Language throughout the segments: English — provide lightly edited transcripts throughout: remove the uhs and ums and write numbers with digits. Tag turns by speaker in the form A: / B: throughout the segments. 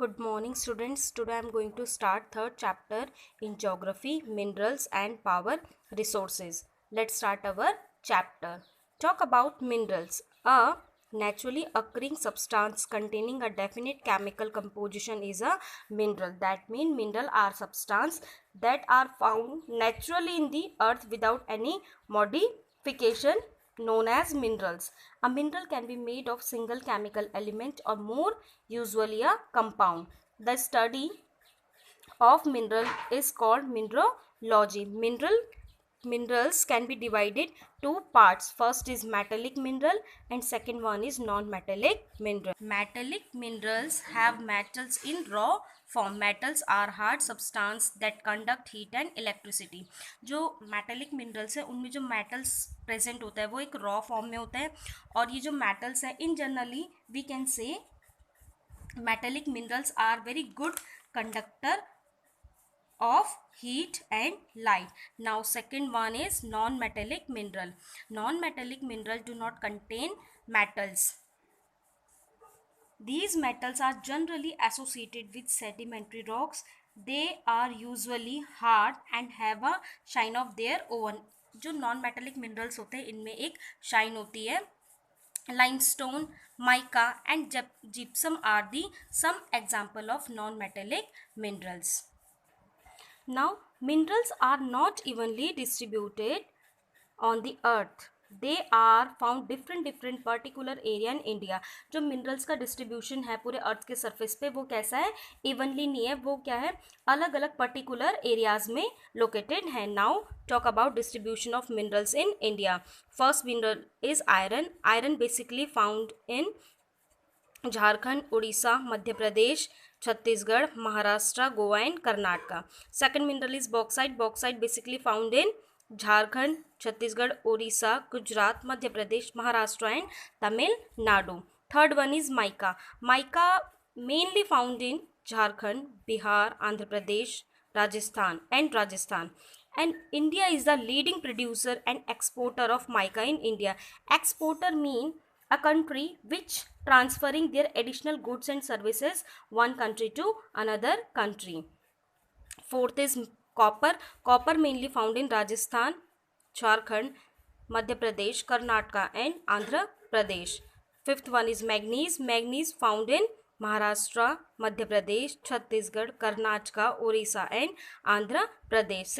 A: Good morning students. Today I am going to start third chapter in geography, minerals and power resources. Let's start our chapter. Talk about minerals. A naturally occurring substance containing a definite chemical composition is a mineral. That means mineral are substance that are found naturally in the earth without any modification known as minerals. A mineral can be made of single chemical element or more, usually a compound. The study of mineral is called mineralogy. Minerals can be divided two parts. First is metallic mineral and second one is non-metallic mineral. Metallic minerals have metals in raw form. Metals are hard substance that conduct heat and electricity. जो metallic minerals है उनमें जो metals present होता है वो एक raw form में होता है और ये जो metals है in generally we can say metallic minerals are very good conductor of heat and light. Now second one is non-metallic mineral. Non-metallic mineral do not contain metals. These metals are generally associated with sedimentary rocks. They are usually hard and have a shine of their own. जो non metallic minerals होते हैं इनमें एक shine होती है. Limestone, mica and gypsum are the some example of non-metallic minerals. Now, minerals are not evenly distributed on the earth. They are found different particular area in India. जो minerals का distribution है पूरे earth के surface पे वो कैसा है, evenly नहीं है, वो क्या है, अलग अलग particular areas में located है. Now talk about distribution of minerals in India. First mineral is iron. Iron basically found in Jharkhand, Orissa, Madhya Pradesh, Chhattisgarh, Maharashtra, Goa and Karnataka. Second mineral is bauxite. Bauxite basically found in Jharkhand, Chhattisgarh, Orissa, Gujarat, Madhya Pradesh, Maharashtra and Tamil Nadu. Third one is mica. Mica mainly found in Jharkhand, Bihar, Andhra Pradesh, Rajasthan. And India is the leading producer and exporter of mica in India. Exporter mean a country which transferring their additional goods and services one country to another country. Fourth is copper. Copper mainly found in Rajasthan, Jharkhand, Madhya Pradesh, Karnataka and Andhra Pradesh. Fifth one is manganese. Manganese found in Maharashtra, Madhya Pradesh, Chhattisgarh, Karnataka, Orissa and Andhra Pradesh.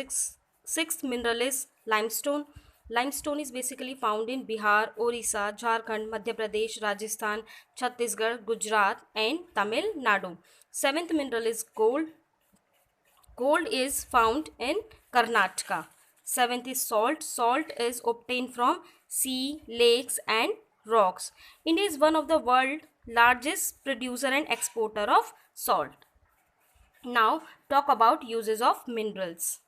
A: Sixth mineral is limestone. Limestone is basically found in Bihar, Orissa, Jharkhand, Madhya Pradesh, Rajasthan, Chhattisgarh, Gujarat and Tamil Nadu. Seventh mineral is gold. Gold is found in Karnataka. Seventh is salt. Salt is obtained from sea, lakes and rocks. India is one of the world's largest producer and exporter of salt. Now talk about uses of minerals.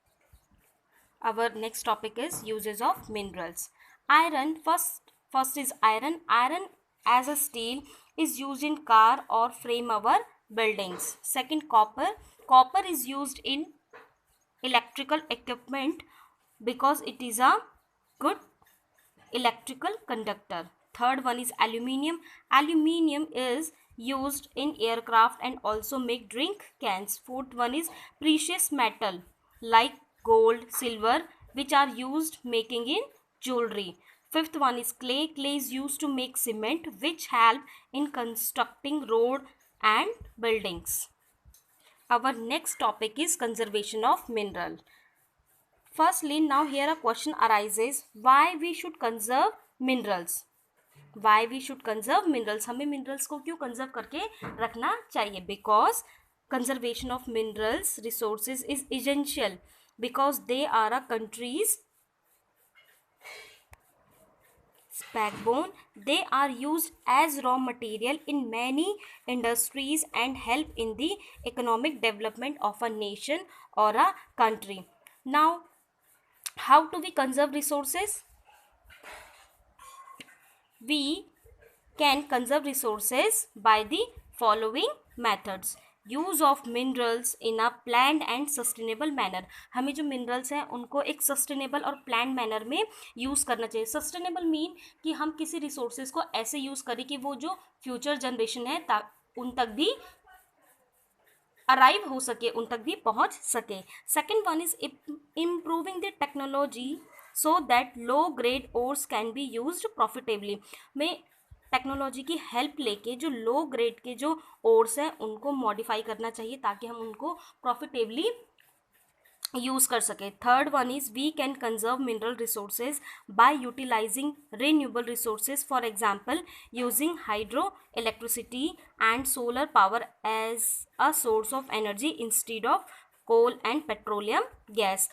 A: Our next topic is uses of minerals. Iron. First is iron. Iron as a steel is used in car or frame our buildings. Second, copper. Copper is used in electrical equipment because it is a good electrical conductor. Third one is aluminium. Aluminium is used in aircraft and also make drink cans. Fourth one is precious metal like gold, silver, which are used making in jewelry. Fifth one is clay. Clay is used to make cement, which help in constructing road and buildings. Our next topic is conservation of mineral. Firstly, now here a question arises, why we should conserve minerals? Why we should conserve minerals? हमें minerals को क्यों conserve करके रखना चाहिए? Because conservation of minerals resources is essential because they are a country's backbone. They are used as raw material in many industries and help in the economic development of a nation or a country. Now, how do we conserve resources? We can conserve resources by the following methods. Use of minerals in a planned and sustainable manner. हमें जो minerals हैं उनको एक sustainable और planned manner में use करना चाहिए. Sustainable mean कि हम किसी रिसोर्सेज को ऐसे यूज़ करें कि वो जो फ्यूचर जनरेशन है उन तक भी अराइव हो सके, उन तक भी पहुंच सके। Second one is improving the technology so that low grade ores can be used profitably. में टेक्नोलॉजी की हेल्प लेके जो लो ग्रेड के जो ओर्स हैं उनको मॉडिफाई करना चाहिए ताकि हम उनको प्रॉफिटेबली यूज कर सके। Third one is we can conserve mineral resources by utilising renewable resources, for example using hydro electricity and solar power as a source of energy instead of coal and petroleum gas.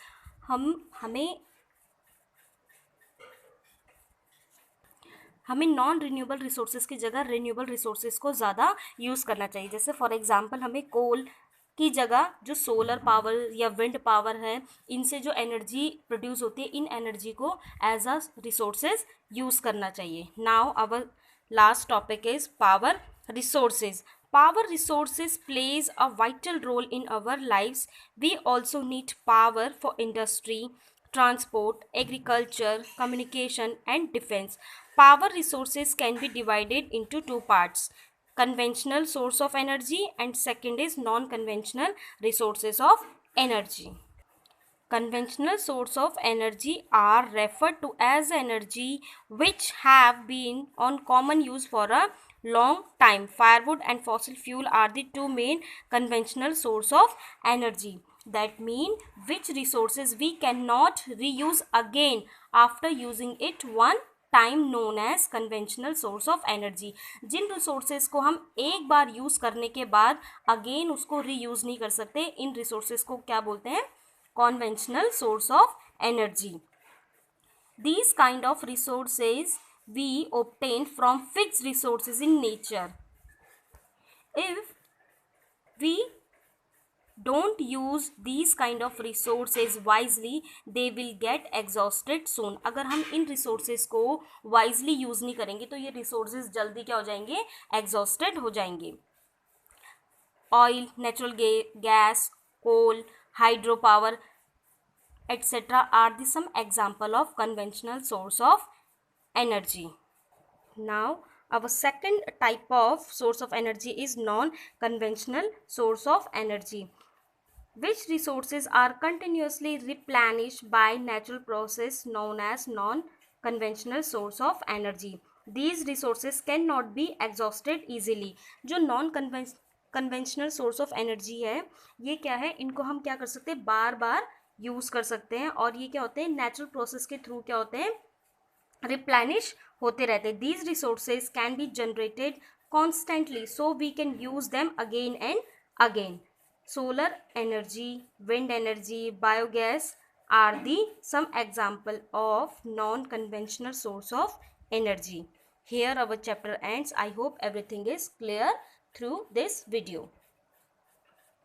A: हमें non renewable resources की जगह renewable resources को ज़्यादा use करना चाहिए। जैसे for example हमें कोल की जगह जो सोलर पावर या विंड पावर है, इनसे जो एनर्जी प्रोड्यूस होती है, इन एनर्जी को एज अ रिसोर्सेज यूज़ करना चाहिए। Now our last topic is power resources. Power resources plays a vital role in our lives. We also need power for industry, transport, agriculture, communication, and defense. Power resources can be divided into two parts: conventional source of energy and second is non-conventional resources of energy. Conventional source of energy are referred to as energy which have been on common use for a long time. Firewood and fossil fuel are the two main conventional source of energy. That mean which resources we cannot reuse again after using it one time known as conventional source of energy. जिन resources को हम एक बार use करने के बाद again उसको reuse नहीं कर सकते, इन रिसोर्सेज को क्या बोलते हैं? Conventional source of energy. These kind of resources we obtain from fixed resources in nature. If we don't use these kind of resources wisely, they will get exhausted soon. अगर हम इन resources को wisely use नहीं करेंगे तो ये resources जल्दी क्या हो जाएंगे? Exhausted हो जाएंगे. Oil, natural gas, coal, hydropower, etc. are the some example of conventional source of energy. Now our second type of source of energy is non-conventional source of energy, which resources are continuously replenished by natural process known as non-conventional source of energy. These resources cannot be exhausted easily. जो non-conventional source of energy है, ये क्या है? इनको हम क्या कर सकते हैं? बार बार यूज़ कर सकते हैं और ये क्या होते हैं? नेचुरल प्रोसेस के थ्रू क्या होते हैं? रिप्लेनिश होते रहते हैं. These resources can be generated constantly, so we can use them again and again. Solar energy, wind energy, biogas are the some example of non-conventional source of energy. Here our chapter ends. I hope everything is clear through this video.